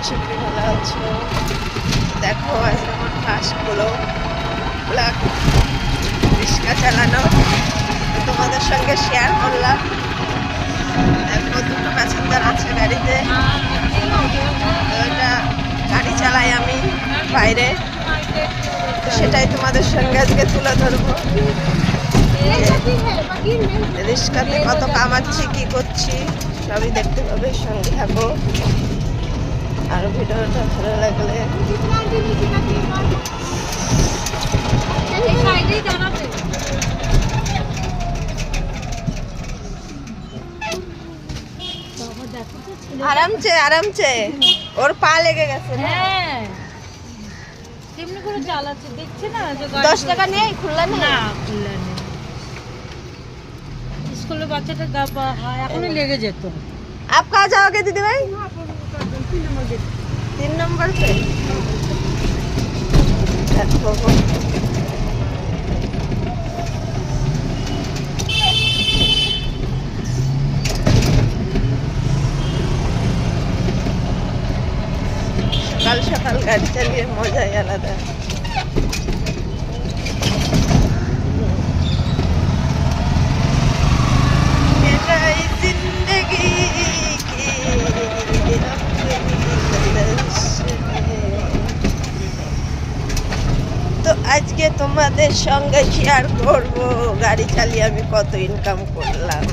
আশা করি ভালো আছো। দেখো আজকে আমার ফার্স্টগুলো রিক্সা চালানো তোমাদের সঙ্গে শেয়ার করলাম। দেখো দুটো প্যাসেঞ্জার আছে গাড়িতে, ওইটা গাড়ি চালাই আমি বাইরে, সেটাই তোমাদের সঙ্গে আজকে তুলে ধরবো। রিক্সাতে কত কামাচ্ছি কি করছি সবই দেখতে পাবে, সঙ্গে থাকো। আর ভিডিওটা ভালো লাগলে আরামছে আরামছে, ওর পা লেগে গেছে। হ্যাঁ কেমনি করে চালাচ্ছে দেখছে না? 10 টাকা নেই, খুললা নেই, না খুললা নেই। স্কুলের বাচ্চাটা এখনই লেগে যেত। आप कहाँ जाओगे दीदी भाई? 3 नंबर पे। সকাল সকাল গাড়ি চালিয়ে মজাই আলাদা। তো আজকে তোমাদের সঙ্গে শেয়ার করব গাড়ি চালিয়ে আমি কত ইনকাম করলাম।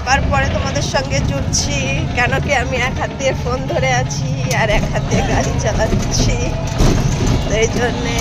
আবার পরে তোমাদের সঙ্গে জুড়ছি, কেন কি আমি এক হাত দিয়ে ফোন ধরে আছি আর এক হাত দিয়ে গাড়ি চালাচ্ছি, তো এই জন্যে